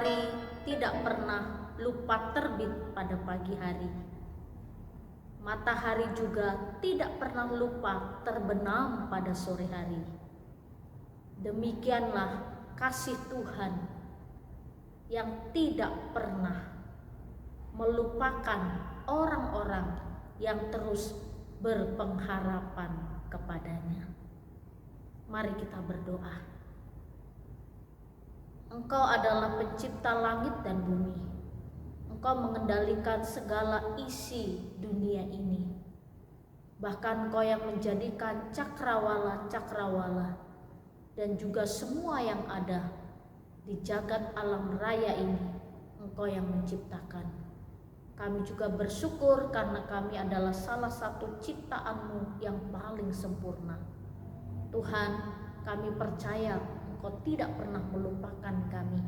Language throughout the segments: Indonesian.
matahari tidak pernah lupa terbit pada pagi hari. Matahari juga tidak pernah lupa terbenam pada sore hari. Demikianlah kasih Tuhan yang tidak pernah melupakan orang-orang yang terus berpengharapan kepadanya. Mari kita berdoa. Engkau adalah pencipta langit dan bumi. Engkau mengendalikan segala isi dunia ini. Bahkan Engkau yang menjadikan cakrawala-cakrawala dan juga semua yang ada di jagat alam raya ini. Engkau yang menciptakan. Kami juga bersyukur karena kami adalah salah satu ciptaan-Mu yang paling sempurna. Tuhan, kami percaya Engkau tidak pernah melupakan kami.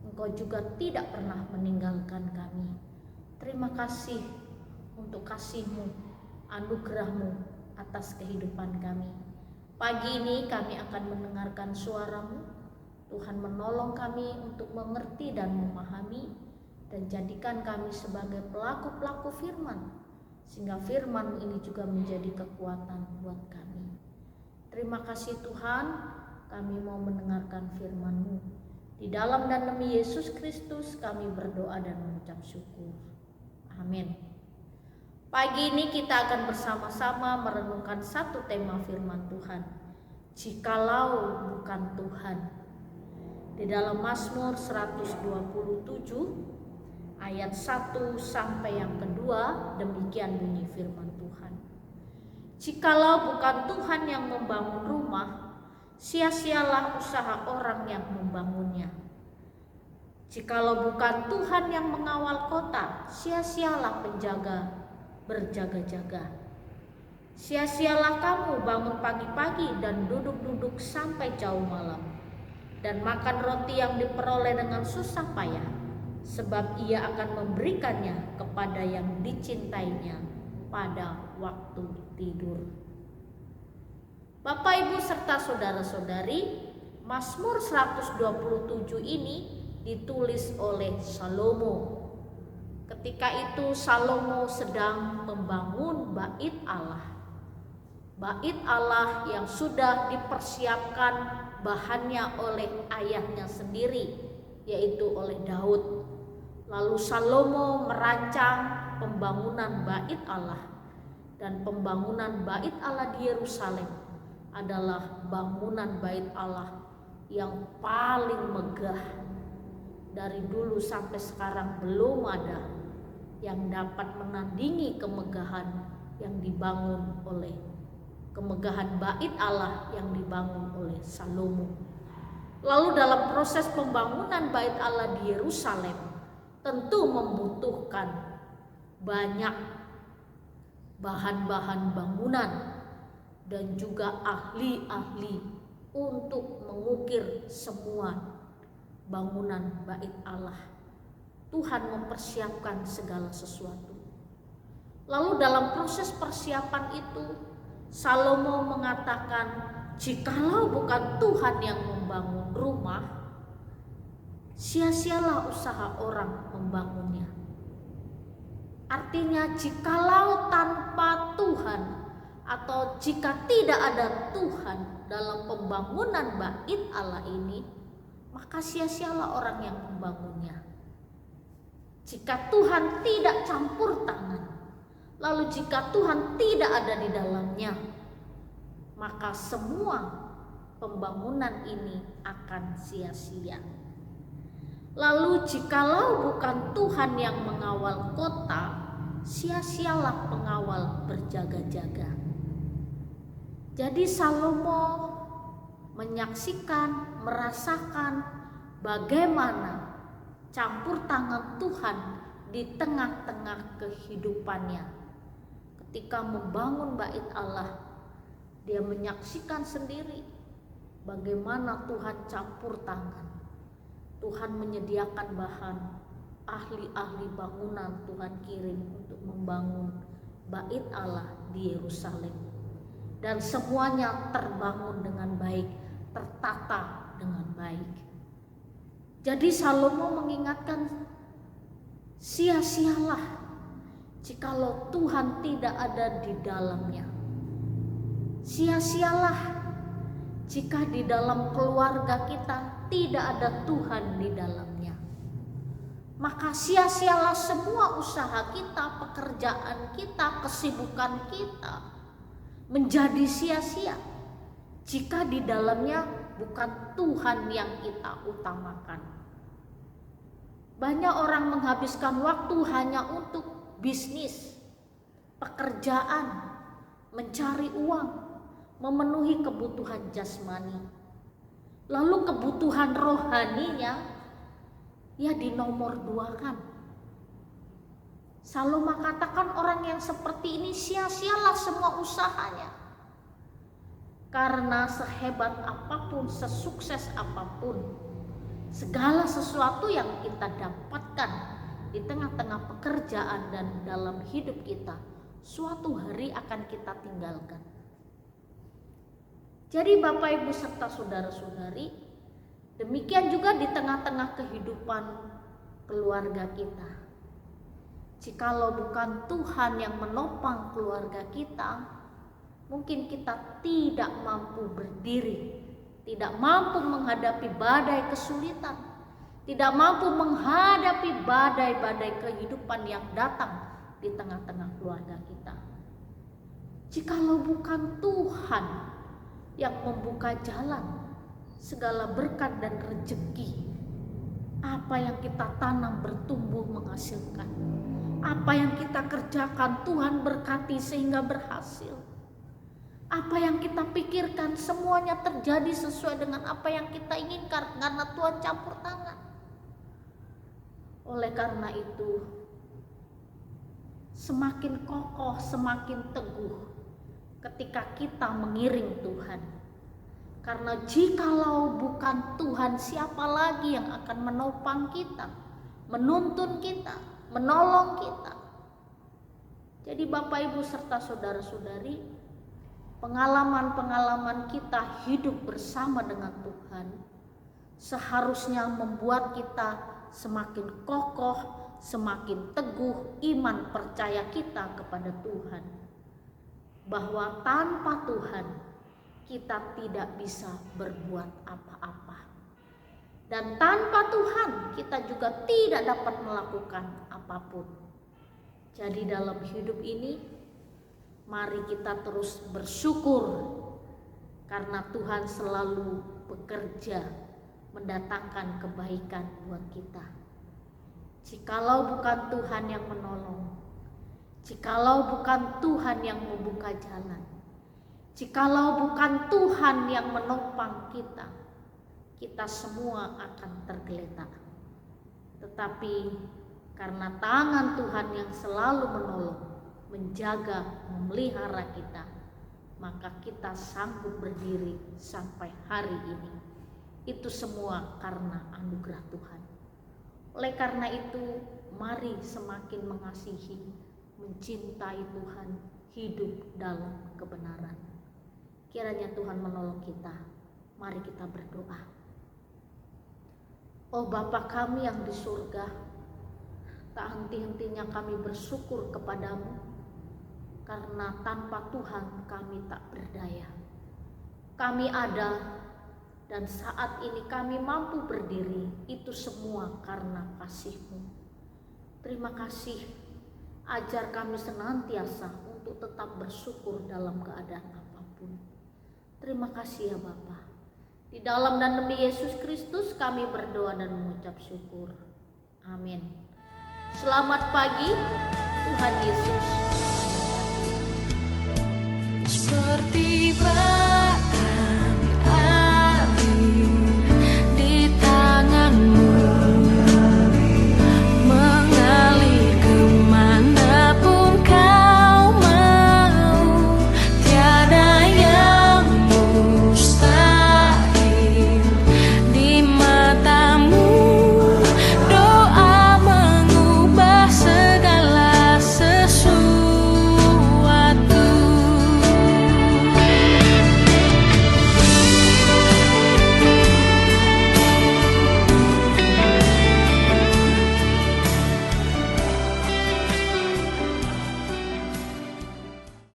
Engkau juga tidak pernah meninggalkan kami. Terima kasih untuk kasih-Mu, anugerah-Mu atas kehidupan kami. Pagi ini kami akan mendengarkan suara-Mu. Tuhan menolong kami untuk mengerti dan memahami, dan jadikan kami sebagai pelaku-pelaku firman, sehingga firman ini juga menjadi kekuatan buat kami. Terima kasih Tuhan, kami mau mendengarkan firman-Mu. Di dalam dan demi Yesus Kristus kami berdoa dan mengucap syukur. Amin. Pagi ini kita akan bersama-sama merenungkan satu tema firman Tuhan. Jikalau bukan Tuhan. Di dalam Mazmur 127 ayat 1 sampai yang kedua, demikian bunyi firman Tuhan. Jikalau bukan Tuhan yang membangun rumah, sia-sialah usaha orang yang membangunnya. Jikalau bukan Tuhan yang mengawal kota, sia-sialah penjaga berjaga-jaga. Sia-sialah kamu bangun pagi-pagi dan duduk-duduk sampai jauh malam, dan makan roti yang diperoleh dengan susah payah, sebab ia akan memberikannya kepada yang dicintainya pada waktu tidur. Bapak, Ibu, serta saudara-saudari, Mazmur 127 ini ditulis oleh Salomo. Ketika itu Salomo sedang membangun bait Allah. Bait Allah yang sudah dipersiapkan bahannya oleh ayahnya sendiri, yaitu oleh Daud. Lalu Salomo merancang pembangunan bait Allah, dan pembangunan bait Allah di Yerusalem adalah bangunan bait Allah yang paling megah. Dari dulu sampai sekarang belum ada yang dapat menandingi kemegahan yang dibangun oleh kemegahan bait Allah yang dibangun oleh Salomo. Lalu dalam proses pembangunan bait Allah di Yerusalem tentu membutuhkan banyak bahan-bahan bangunan dan juga ahli-ahli untuk mengukir semua bangunan bait Allah. Tuhan mempersiapkan segala sesuatu. Lalu dalam proses persiapan itu Salomo mengatakan, jikalau bukan Tuhan yang membangun rumah, sia-sialah usaha orang membangunnya. Artinya jikalau tanpa Tuhan, atau jika tidak ada Tuhan dalam pembangunan bait Allah ini, maka sia-sialah orang yang membangunnya. Jika Tuhan tidak campur tangan, lalu jika Tuhan tidak ada di dalamnya, maka semua pembangunan ini akan sia-sia. Lalu jikalau bukan Tuhan yang mengawal kota, sia-sialah pengawal berjaga-jaga. Jadi Salomo menyaksikan, merasakan bagaimana campur tangan Tuhan di tengah-tengah kehidupannya. Ketika membangun bait Allah, dia menyaksikan sendiri bagaimana Tuhan campur tangan. Tuhan menyediakan bahan, ahli-ahli bangunan Tuhan kirim untuk membangun bait Allah di Yerusalem. Dan semuanya terbangun dengan baik, tertata dengan baik. Jadi Salomo mengingatkan, sia-sialah jikalau Tuhan tidak ada di dalamnya. Sia-sialah jika di dalam keluarga kita tidak ada Tuhan di dalamnya. Maka sia-sialah semua usaha kita, pekerjaan kita, kesibukan kita menjadi sia-sia jika di dalamnya bukan Tuhan yang kita utamakan. Banyak orang menghabiskan waktu hanya untuk bisnis, pekerjaan, mencari uang, memenuhi kebutuhan jasmani. Lalu kebutuhan rohaninya ya dinomor duakan. Salomo katakan orang yang seperti ini sia-sialah semua usahanya. Karena sehebat apapun, sesukses apapun, segala sesuatu yang kita dapatkan di tengah-tengah pekerjaan dan dalam hidup kita, suatu hari akan kita tinggalkan. Jadi Bapak Ibu serta saudara-saudari, demikian juga di tengah-tengah kehidupan keluarga kita. Jikalau bukan Tuhan yang menopang keluarga kita, mungkin kita tidak mampu berdiri, tidak mampu menghadapi badai kesulitan, tidak mampu menghadapi badai-badai kehidupan yang datang di tengah-tengah keluarga kita. Jikalau bukan Tuhan yang membuka jalan segala berkat dan rezeki, apa yang kita tanam bertumbuh menghasilkan, apa yang kita kerjakan Tuhan berkati sehingga berhasil. Apa yang kita pikirkan semuanya terjadi sesuai dengan apa yang kita inginkan karena Tuhan campur tangan. Oleh karena itu, semakin kokoh, semakin teguh ketika kita mengiring Tuhan. Karena jikalau bukan Tuhan, siapa lagi yang akan menopang kita, menuntun kita, menolong kita. Jadi Bapak Ibu serta saudara-saudari, pengalaman-pengalaman kita hidup bersama dengan Tuhan seharusnya membuat kita semakin kokoh, semakin teguh iman percaya kita kepada Tuhan. Bahwa tanpa Tuhan kita tidak bisa berbuat apa-apa. Dan tanpa Tuhan kita juga tidak dapat melakukan apapun. Jadi dalam hidup ini, mari kita terus bersyukur karena Tuhan selalu bekerja mendatangkan kebaikan buat kita. Jikalau bukan Tuhan yang menolong, jikalau bukan Tuhan yang membuka jalan, jikalau bukan Tuhan yang menopang kita, kita semua akan tergeletak. Tetapi karena tangan Tuhan yang selalu menolong, menjaga, memelihara kita, maka kita sanggup berdiri sampai hari ini. Itu semua karena anugerah Tuhan. Oleh karena itu, mari semakin mengasihi, mencintai Tuhan, hidup dalam kebenaran. Kiranya Tuhan menolong kita. Mari kita berdoa. Oh Bapa kami yang di surga, tak henti-hentinya kami bersyukur kepadamu. Karena tanpa Tuhan kami tak berdaya. Kami ada dan saat ini kami mampu berdiri. Itu semua karena kasih-Mu. Terima kasih. Ajar kami senantiasa untuk tetap bersyukur dalam keadaan apapun. Terima kasih ya Bapa. Di dalam dan demi Yesus Kristus kami berdoa dan mengucap syukur. Amin. Selamat pagi. Tuhan Yesus. Seperti